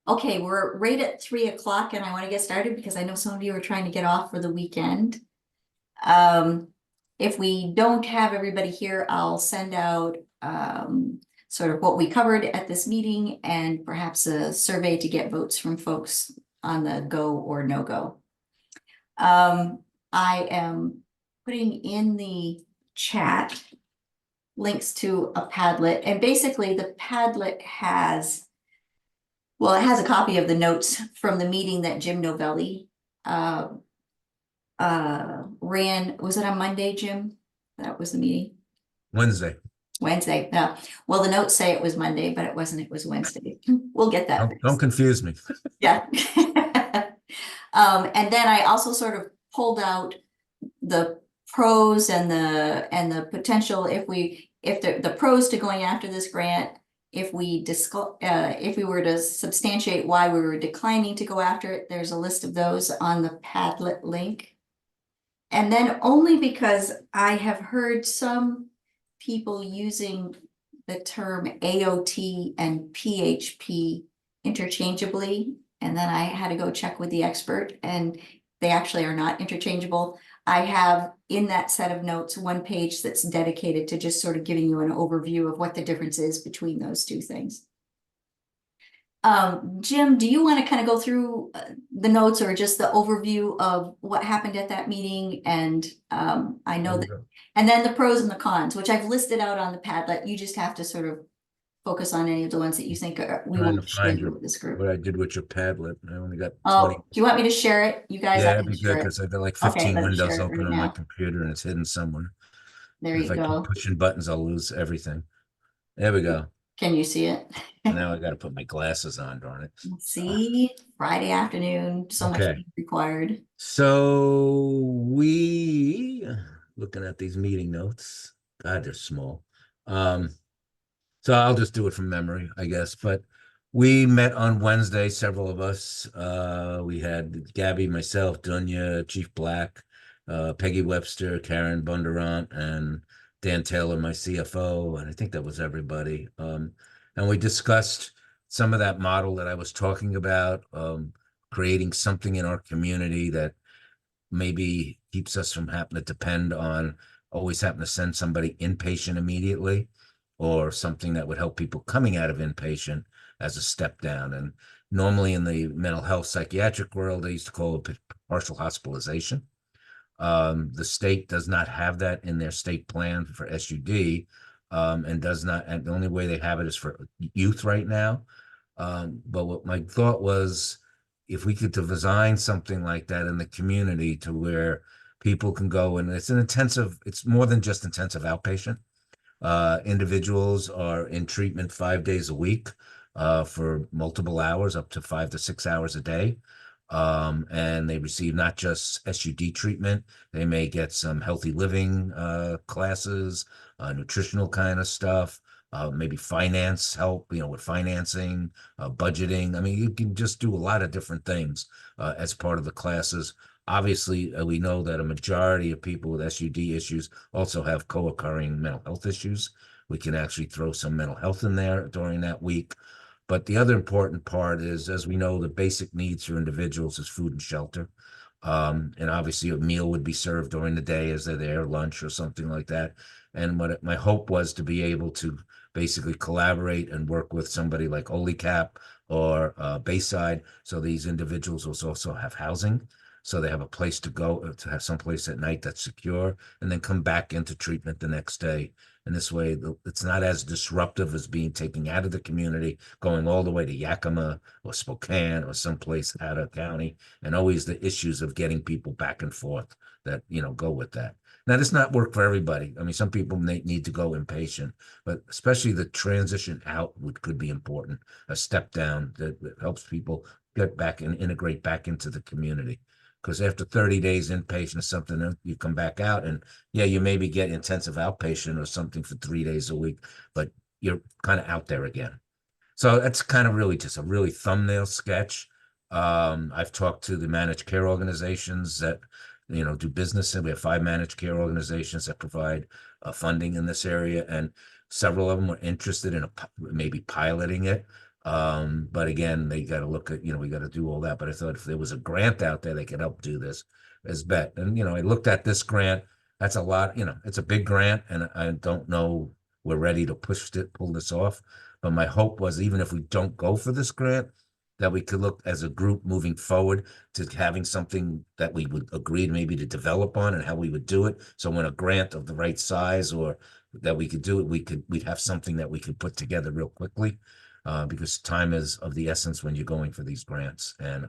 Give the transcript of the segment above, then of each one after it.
Okay, we're right at 3 o'clock and I want to get started because I know some of you are trying to get off for the weekend. If we don't have everybody here, I'll send out sort of what we covered at this meeting and perhaps a survey to get votes from folks on the go or no go. I am putting in the chat links to a Padlet, and basically the Padlet has, well, it has a copy of the notes from the meeting that Jim Novelli ran. Was it on Monday, Jim? That was the meeting. Wednesday. Wednesday. No. Well, the notes say it was Monday, but it wasn't. It was Wednesday. We'll get that. Don't confuse me. Yeah. And then I also sort of pulled out the pros and the potential if the pros to going after this grant, if we were to substantiate why we were declining to go after it. There's a list of those on the Padlet link. And then only because I have heard some people using the term AOT and PHP interchangeably, and then I had to go check with the expert, and they actually are not interchangeable. I have in that set of notes one page that's dedicated to just sort of giving you an overview of what the difference is between those two things. Jim, do you want to kind of go through the notes or just the overview of what happened at that meeting? And I know that, and then the pros and the cons, which I've listed out on the Padlet. You just have to sort of focus on any of the ones that you think we want to share with this group. What I did with your Padlet. I only got 20. Do you want me to share it? You guys, yeah, that'd be good because I've got like 15 windows open on my computer and it's hidden somewhere. There you go. If I keep pushing buttons, I'll lose everything. There we go. Can you see it? Now I got to put my glasses on, darn it. See, Friday afternoon, so much required. So we, looking at these meeting notes, God, they're small. So I'll just do it from memory, I guess. But we met on Wednesday, several of us. We had Gabby, myself, Dunya, Chief Black, Peggy Webster, Karen Bondurant, and Dan Taylor, my CFO, and I think that was everybody. And we discussed some of that model that I was talking about, creating something in our community that maybe keeps us from having to depend on always having to send somebody inpatient immediately, or something that would help people coming out of inpatient as a step down. And normally in the mental health psychiatric world, they used to call it partial hospitalization. The state does not have that in their state plan for SUD, and does not, and the only way they have it is for youth right now. But what my thought was, if we could design something like that in the community to where people can go, and it's more than just intensive outpatient. Individuals are in treatment 5 days a week for multiple hours, up to 5 to 6 hours a day. And they receive not just SUD treatment, they may get some healthy living classes, nutritional kind of stuff, maybe finance help, with financing, budgeting. I mean, you can just do a lot of different things as part of the classes. Obviously, we know that a majority of people with SUD issues also have co-occurring mental health issues. We can actually throw some mental health in there during that week. But the other important part is, as we know, the basic needs for individuals is food and shelter. And obviously a meal would be served during the day as they're there, lunch or something like that. And my hope was to be able to basically collaborate and work with somebody like OLICAP or Bayside, so these individuals will also have housing. So they have a place to go, to have someplace at night that's secure, and then come back into treatment the next day. And this way, it's not as disruptive as being taken out of the community, going all the way to Yakima or Spokane or someplace out of county, and always the issues of getting people back and forth that, go with that. Now, this not work for everybody. I mean, some people need to go inpatient, but especially the transition out could be important, a step down that helps people get back and integrate back into the community. Because after 30 days inpatient or something, you come back out and yeah, you maybe get intensive outpatient or something for 3 days a week, but you're kind of out there again. So that's kind of really just a really thumbnail sketch. I've talked to the managed care organizations that, do business, and we have 5 managed care organizations that provide funding in this area, and several of them were interested in maybe piloting it. But again, they got to look at, we got to do all that. But I thought if there was a grant out there that could help do this, is bet. And, I looked at this grant. That's a lot, it's a big grant, and I don't know we're ready to pull this off. But my hope was, even if we don't go for this grant, that we could look as a group moving forward to having something that we would agree maybe to develop on and how we would do it. So when a grant of the right size or that we could do it, we'd have something that we could put together real quickly. Because time is of the essence when you're going for these grants. And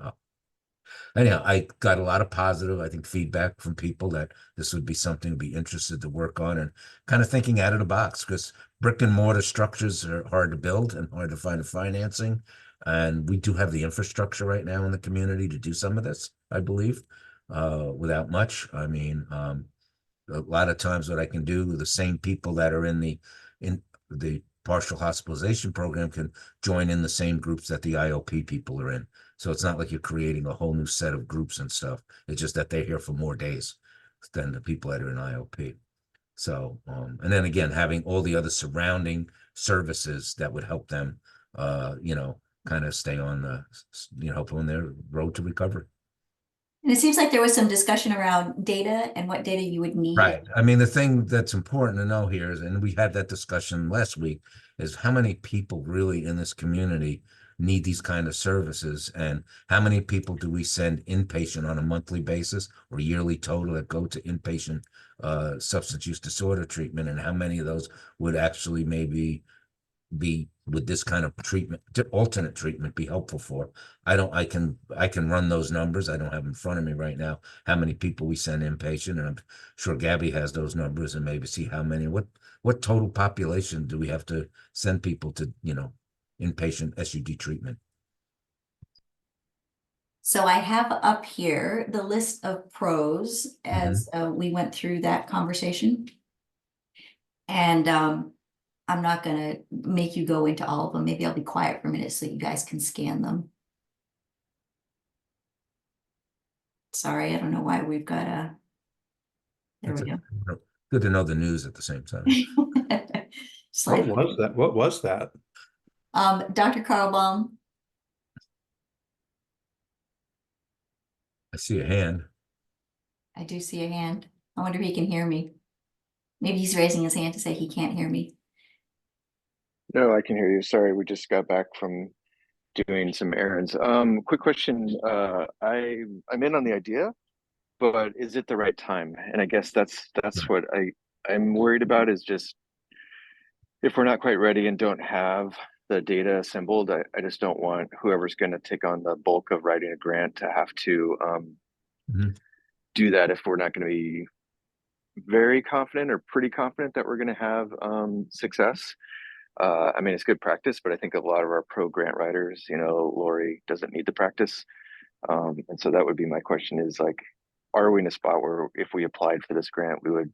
anyhow, I got a lot of positive, I think, feedback from people that this would be something to be interested to work on, and kind of thinking out of the box, because brick and mortar structures are hard to build and hard to find the financing. And we do have the infrastructure right now in the community to do some of this, I believe, without much. I mean, a lot of times what I can do, the same people that are in the partial hospitalization program can join in the same groups that the IOP people are in. So it's not like you're creating a whole new set of groups and stuff. It's just that they're here for more days than the people that are in IOP. So, and then again, having all the other surrounding services that would help them, kind of stay on help them on their road to recovery. And it seems like there was some discussion around data and what data you would need. Right. I mean, the thing that's important to know here is, and we had that discussion last week, is how many people really in this community need these kind of services, and how many people do we send inpatient on a monthly basis or yearly total that go to inpatient substance use disorder treatment, and how many of those would actually maybe would this kind of treatment, alternate treatment, be helpful for? I can run those numbers. I don't have in front of me right now how many people we send inpatient, and I'm sure Gabby has those numbers, and maybe see how many, what total population do we have to send people to, inpatient SUD treatment. So I have up here the list of pros as we went through that conversation. And I'm not going to make you go into all of them. Maybe I'll be quiet for a minute so you guys can scan them. Sorry, I don't know why we've got a. There we go. Good to know the news at the same time. What was that? What was that? Dr. Carlbaum. I see a hand. I do see a hand. I wonder if he can hear me. Maybe he's raising his hand to say he can't hear me. No, I can hear you. Sorry, we just got back from doing some errands. Quick question. I'm in on the idea, but is it the right time? And I guess that's what I'm worried about, is just if we're not quite ready and don't have the data assembled, I just don't want whoever's going to take on the bulk of writing a grant to have to do that if we're not going to be very confident or pretty confident that we're going to have success. I mean, it's good practice, but I think a lot of our pro grant writers, Lori doesn't need the practice. And so that would be my question, is like, are we in a spot where if we applied for this grant, we would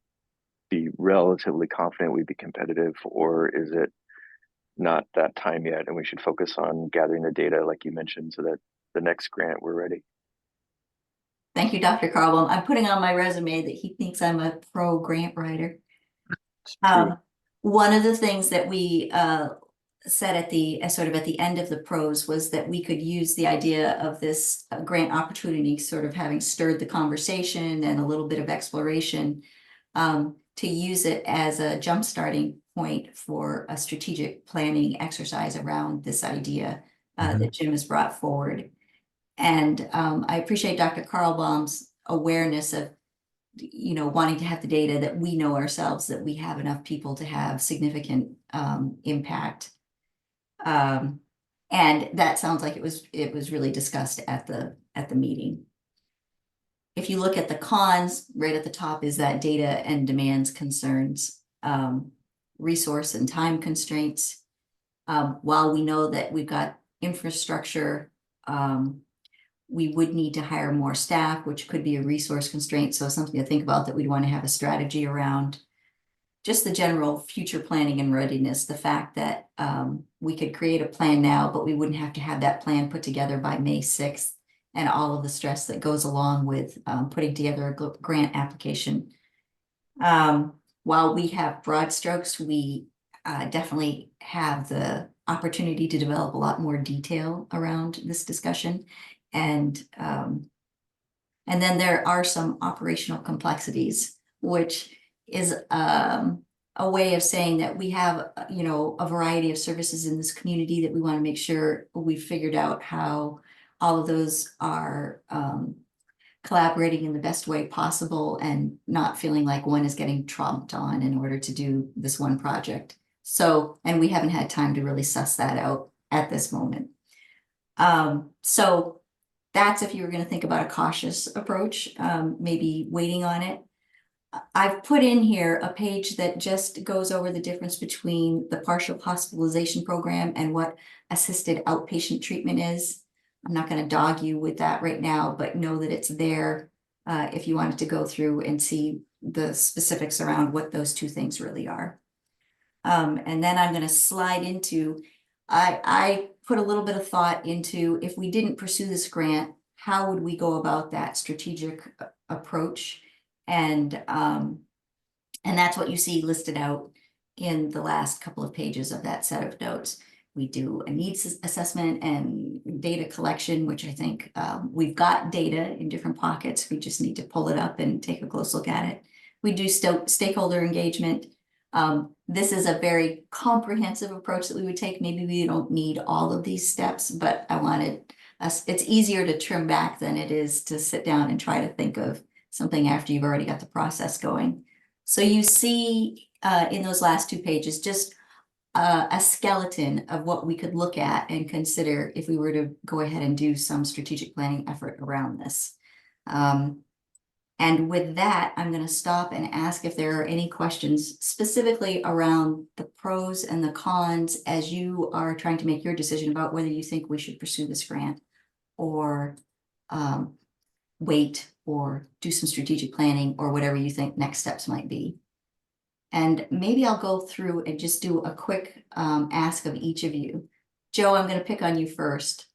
be relatively confident we'd be competitive, or is it not that time yet and we should focus on gathering the data like you mentioned so that the next grant we're ready? Thank you, Dr. Carlbaum. I'm putting on my resume that he thinks I'm a pro grant writer. One of the things that we said at the end of the pros was that we could use the idea of this grant opportunity sort of having stirred the conversation and a little bit of exploration to use it as a jump starting point for a strategic planning exercise around this idea that Jim has brought forward. And I appreciate Dr. Carlbaum's awareness of wanting to have the data that we know ourselves that we have enough people to have significant impact. And that sounds like it was really discussed at the meeting. If you look at the cons, right at the top is that data and demands concerns, resource and time constraints. While we know that we've got infrastructure, we would need to hire more staff, which could be a resource constraint. So something to think about that we'd want to have a strategy around. Just the general future planning and readiness, the fact that we could create a plan now, but we wouldn't have to have that plan put together by May 6th, and all of the stress that goes along with putting together a grant application. While we have broad strokes, we definitely have the opportunity to develop a lot more detail around this discussion. And then there are some operational complexities, which is a way of saying that we have, you know, a variety of services in this community that we want to make sure we've figured out how all of those are collaborating in the best way possible and not feeling like one is getting trumped on in order to do this one project. So, and we haven't had time to really suss that out at this moment. So that's if you were going to think about a cautious approach, maybe waiting on it. I've put in here a page that just goes over the difference between the partial hospitalization program and what assisted outpatient treatment is. I'm not going to dog you with that right now, but know that it's there if you wanted to go through and see the specifics around what those two things really are. And then I'm going to slide into, I put a little bit of thought into, if we didn't pursue this grant, how would we go about that strategic approach? And that's what you see listed out in the last couple of pages of that set of notes. We do a needs assessment and data collection, which I think we've got data in different pockets. We just need to pull it up and take a close look at it. We do stakeholder engagement. This is a very comprehensive approach that we would take. Maybe we don't need all of these steps, but I wanted us, it's easier to trim back than it is to sit down and try to think of something after you've already got the process going. So you see in those last two pages, just a skeleton of what we could look at and consider if we were to go ahead and do some strategic planning effort around this. And with that, I'm going to stop and ask if there are any questions specifically around the pros and the cons as you are trying to make your decision about whether you think we should pursue this grant or wait or do some strategic planning or whatever you think next steps might be. And maybe I'll go through and just do a quick ask of each of you. Joe, I'm going to pick on you first.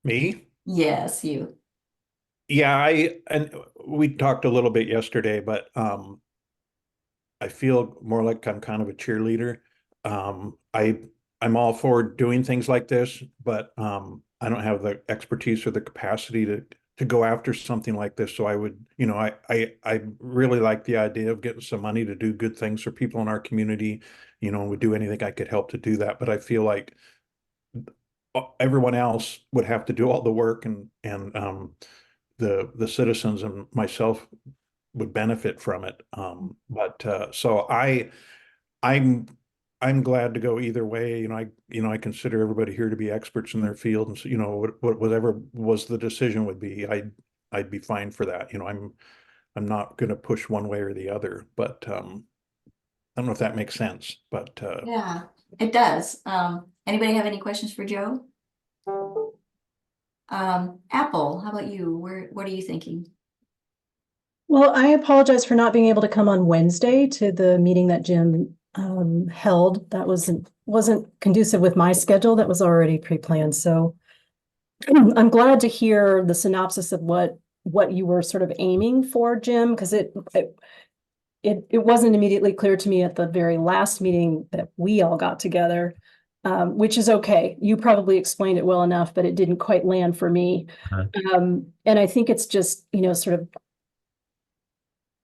Me? Yes, you. Yeah, and we talked a little bit yesterday, but I feel more like I'm kind of a cheerleader. I'm all for doing things like this, but I don't have the expertise or the capacity to go after something like this. So I would, you know, I really like the idea of getting some money to do good things for people in our community, you know, and would do anything I could help to do that. But I feel like everyone else would have to do all the work, and the citizens and myself would benefit from it. So I'm glad to go either way. You know, I consider everybody here to be experts in their field, and so, you know, whatever was the decision would be, I'd be fine for that. You know, I'm not going to push one way or the other, but I don't know if that makes sense, but Yeah, it does. Anybody have any questions for Joe? Apple, how about you? What are you thinking? Well, I apologize for not being able to come on Wednesday to the meeting that Jim held. That wasn't conducive with my schedule. That was already pre-planned. So I'm glad to hear the synopsis of what you were sort of aiming for, Jim, because it wasn't immediately clear to me at the very last meeting that we all got together, which is okay. You probably explained it well enough, but it didn't quite land for me. And I think it's just, you know, sort of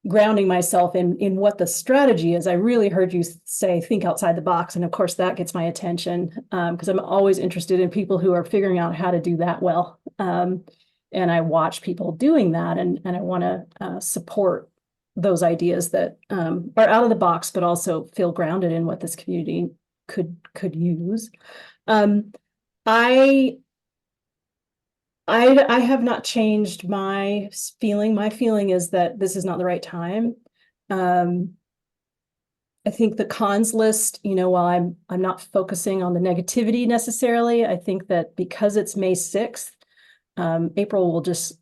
grounding myself in what the strategy is. I really heard you say, think outside the box. And of course that gets my attention because I'm always interested in people who are figuring out how to do that well. And I watch people doing that, and I want to support those ideas that are out of the box, but also feel grounded in what this community could use. I have not changed my feeling. My feeling is that this is not the right time. I think the cons list, you know, while I'm not focusing on the negativity necessarily, I think that because it's May 6th, April will just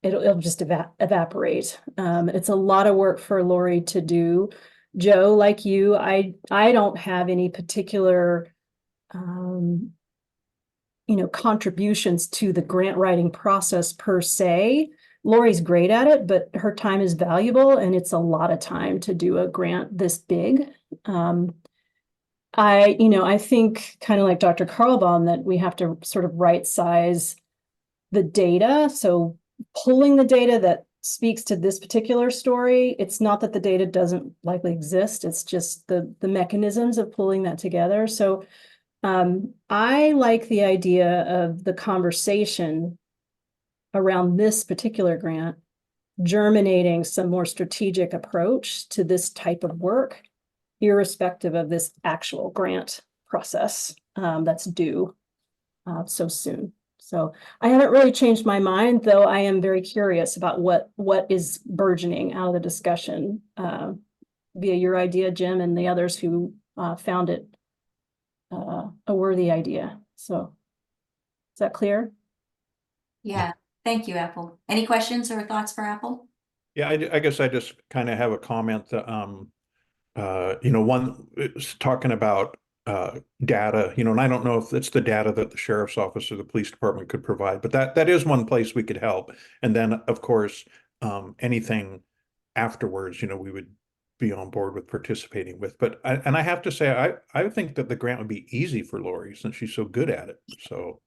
it'll just evaporate. It's a lot of work for Lori to do. Joe, like you, I don't have any particular you know, contributions to the grant writing process per se. Lori's great at it, but her time is valuable, and it's a lot of time to do a grant this big. I think kind of like Dr. Carlbaum that we have to sort of right size the data. So pulling the data that speaks to this particular story, it's not that the data doesn't likely exist. It's just the mechanisms of pulling that together. So I like the idea of the conversation around this particular grant germinating some more strategic approach to this type of work, irrespective of this actual grant process that's due so soon. So I haven't really changed my mind, though I am very curious about what is burgeoning out of the discussion via your idea, Jim, and the others who found it a worthy idea. So is that clear? Yeah, thank you, Apple. Any questions or thoughts for Apple? Yeah, I guess I just kind of have a comment that, one is talking about data, and I don't know if it's the data that the sheriff's office or the police department could provide, but that is one place we could help. And then, of course, anything afterwards, we would be on board with participating with. But I have to say, I think that the grant would be easy for Lori since she's so good at it. So,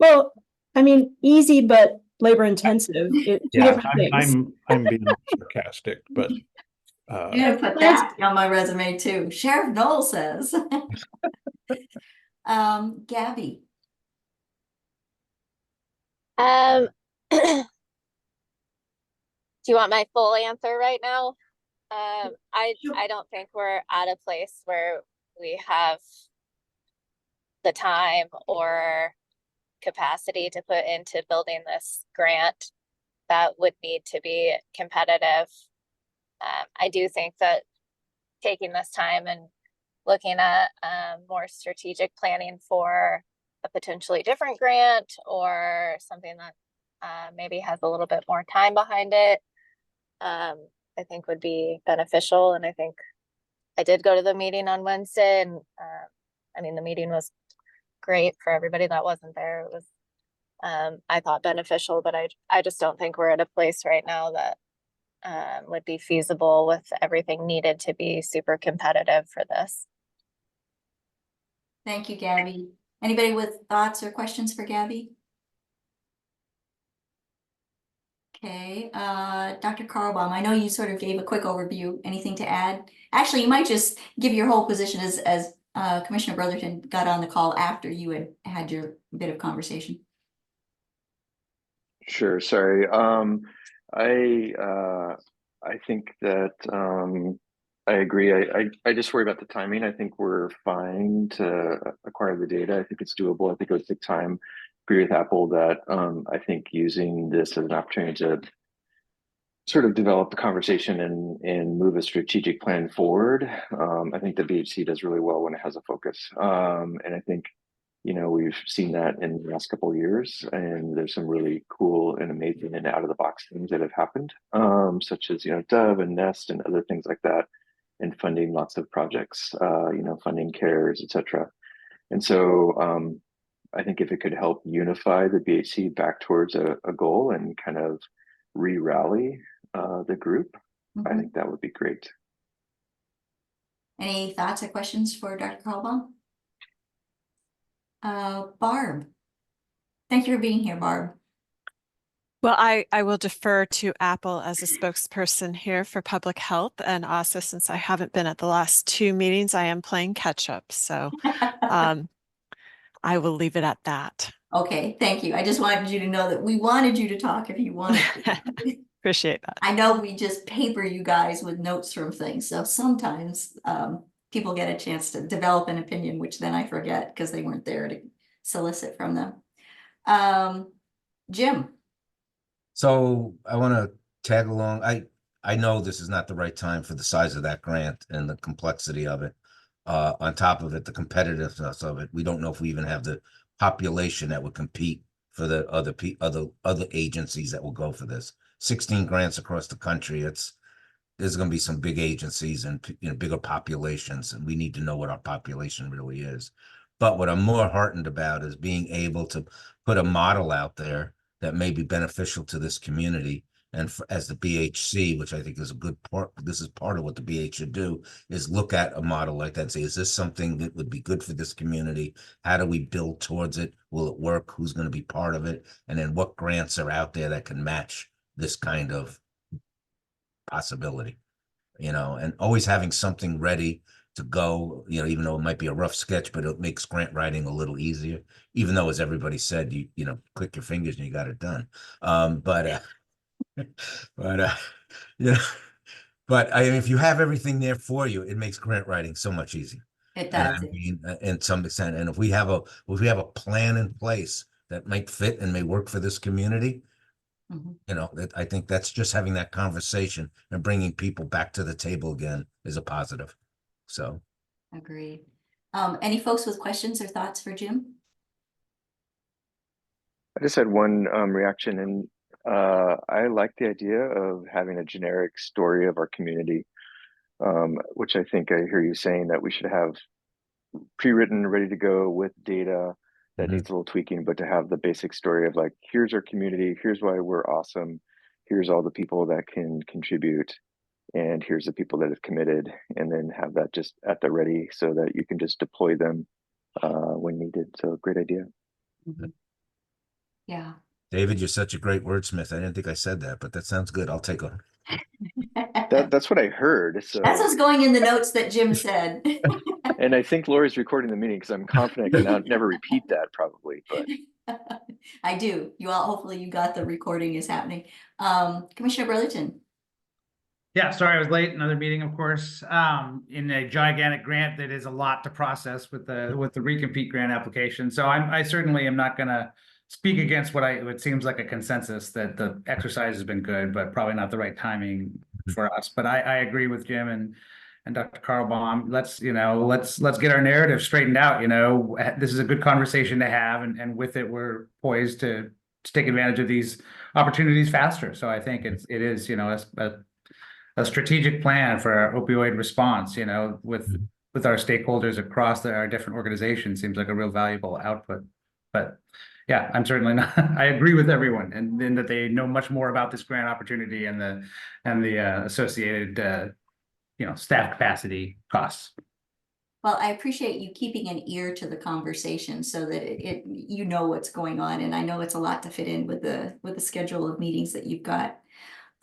Well, I mean, easy but labor intensive. Two different things. I'm being sarcastic, but I'm gonna put that on my resume too. Sheriff Knoll says. Gabby. Do you want my full answer right now? I don't think we're at a place where we have the time or capacity to put into building this grant that would need to be competitive. I do think that taking this time and looking at more strategic planning for a potentially different grant or something that maybe has a little bit more time behind it, I think would be beneficial. And I think I did go to the meeting on Wednesday, and the meeting was great for everybody that wasn't there. It was, I thought, beneficial, but I just don't think we're at a place right now that would be feasible with everything needed to be super competitive for this. Thank you, Gabby. Anybody with thoughts or questions for Gabby? Okay, Dr. Carlbaum, I know you sort of gave a quick overview. Anything to add? Actually, you might just give your whole position as Commissioner Brotherton got on the call after you had your bit of conversation. Sure. Sorry. I think that I agree. I just worry about the timing. I think we're fine to acquire the data. I think it's doable. I think it would take time. Agree with Apple that I think using this as an opportunity to sort of develop the conversation and move a strategic plan forward. I think the BHC does really well when it has a focus. And I think, we've seen that in the last couple of years, and there's some really cool and amazing and out of the box things that have happened, such as, Dove and Nest and other things like that, and funding lots of projects, funding CARES, etc. And so I think if it could help unify the BHC back towards a goal and kind of re-rally the group, I think that would be great. Any thoughts or questions for Dr. Carlbaum? Barb. Thank you for being here, Barb. Well, I will defer to Apple as a spokesperson here for public health. And also, since I haven't been at the last two meetings, I am playing catch up. So I will leave it at that. Okay, thank you. I just wanted you to know that we wanted you to talk if you wanted to. Appreciate that. I know we just paper you guys with notes from things. So sometimes people get a chance to develop an opinion, which then I forget because they weren't there to solicit from them. Jim. So I want to tag along. I know this is not the right time for the size of that grant and the complexity of it. On top of it, the competitiveness of it. We don't know if we even have the population that would compete for the other agencies that will go for this. 16 grants across the country. There's going to be some big agencies and bigger populations, and we need to know what our population really is. But what I'm more heartened about is being able to put a model out there that may be beneficial to this community And as the BHC, which I think is a good part, this is part of what the BH should do, is look at a model like that and say, is this something that would be good for this community? How do we build towards it? Will it work? Who's going to be part of it? And then what grants are out there that can match this kind of possibility? And always having something ready to go, even though it might be a rough sketch, but it makes grant writing a little easier, even though, as everybody said, you click your fingers and you got it done. But yeah, but if you have everything there for you, it makes grant writing so much easier. It And does. I mean, in some extent, and if we have a plan in place that might fit and may work for this community, I think that's just having that conversation and bringing people back to the table again is a positive. So, Agreed. Any folks with questions or thoughts for Jim? I just had one reaction, and I like the idea of having a generic story of our community, which I think I hear you saying that we should have pre-written, ready to go with data that needs a little tweaking, but to have the basic story of like, here's our community, here's why we're awesome, here's all the people that can contribute, and here's the people that have committed, and then have that just at the ready so that you can just deploy them when needed. So great idea. Yeah. David, you're such a great wordsmith. I didn't think I said that, but that sounds good. I'll take one. That's what I heard. So That's what's going in the notes that Jim said. and I think Lori's recording the meeting because I'm confident I can never repeat that probably, but I do. Hopefully you got the recording is happening. Commissioner Burlington. Yeah, sorry I was late. Another meeting, of course, in a gigantic grant that is a lot to process with the recompete grant application. So I certainly am not going to speak against what seems like a consensus that the exercise has been good, but probably not the right timing for us. But I agree with Jim and Dr. Carlbaum. Let's get our narrative straightened out. This is a good conversation to have, and with it, we're poised to take advantage of these opportunities faster. So I think it is a strategic plan for our opioid response, with our stakeholders across our different organizations seems like a real valuable output. But yeah, I'm certainly not, I agree with everyone, and then that they know much more about this grant opportunity and the associated, staff capacity costs. Well, I appreciate you keeping an ear to the conversation so that you know what's going on. And I know it's a lot to fit in with the schedule of meetings that you've got.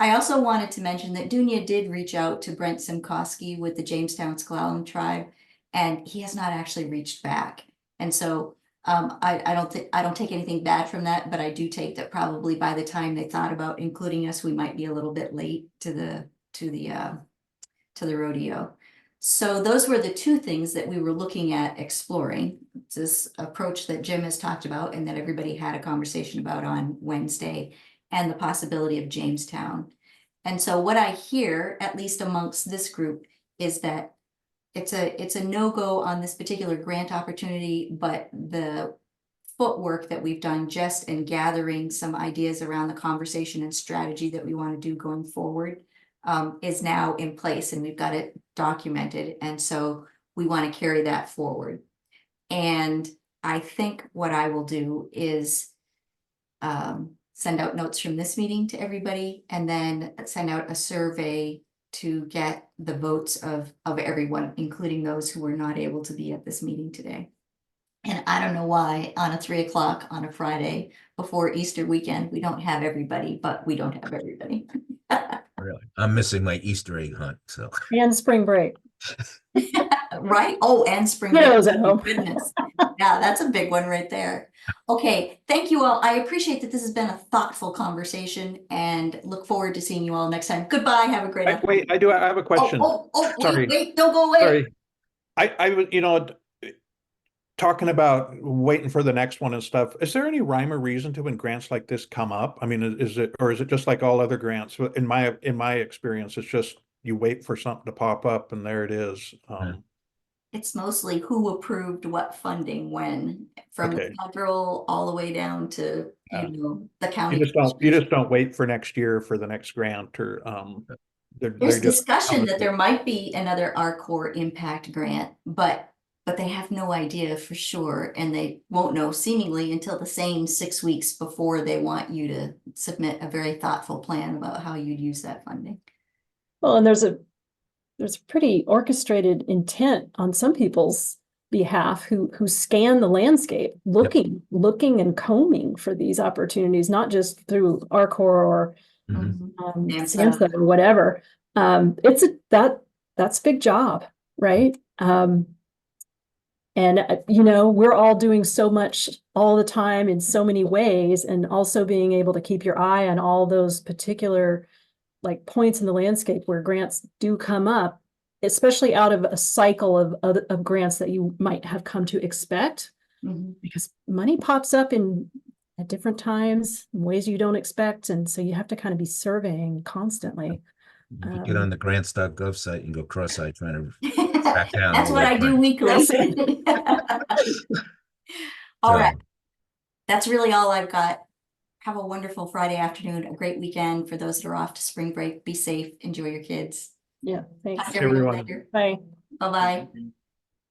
I also wanted to mention that Dunya did reach out to Brent Simkowski with the Jamestown Sklallam tribe, and he has not actually reached back. And so I don't take anything bad from that, but I do take that probably by the time they thought about including us, we might be a little bit late to the rodeo. So those were the two things that we were looking at exploring. It's this approach that Jim has talked about and that everybody had a conversation about on Wednesday, and the possibility of Jamestown. And so what I hear, at least amongst this group, is that it's a no-go on this particular grant opportunity, but the footwork that we've done just in gathering some ideas around the conversation and strategy that we want to do going forward is now in place, and we've got it documented. And so we want to carry that forward. And I think what I will do is send out notes from this meeting to everybody, and then send out a survey to get the votes of everyone, including those who were not able to be at this meeting today. And I don't know why on a 3 o'clock on a Friday before Easter weekend, we don't have everybody, but we don't have everybody. Really, I'm missing my Easter egg hunt. So And spring break. Right? Oh, and spring Kiddos break. at home. Goodness. Yeah, that's a big one right there. Okay, thank you all. I appreciate that this has been a thoughtful conversation, and look forward to seeing you all next time. Goodbye. Have a great afternoon. Wait, I have a question. Sorry. Wait, don't go away. Sorry. I was, talking about waiting for the next one and stuff. Is there any rhyme or reason to when grants like this come up? I mean, is it just like all other grants? In my experience, it's just you wait for something to pop up and there it is. It's mostly who approved what funding when, from Okay. federal all the way down to the county. You just don't wait for next year for the next grant, or There's discussion that there might be another RCOR impact grant, but but they have no idea for sure, and they won't know seemingly until the same 6 weeks before they want you to submit a very thoughtful plan about how you'd use that funding. Well, and there's a pretty orchestrated intent on some people's behalf who scan the landscape, looking and combing for these opportunities, not just through Arcor or Mhm. SAMHSA or whatever. That's a big job, right? And you know, we're all doing so much all the time in so many ways, and also being able to keep your eye on all those particular like points in the landscape where grants do come up, especially out of a cycle of grants that you might have come to expect, because money pops up at different times in ways you don't expect, and so you have to kind of be surveying constantly. You can get on the grants.gov site and go cross-eyed trying to track down That's all what that I do grant. weekly. All So, right. That's really all I've got. Have a wonderful Friday afternoon, a great weekend for those that are off to spring break. Be safe, enjoy your kids. Yeah, thanks. Talk to everyone Everyone. later. Bye. Bye-bye.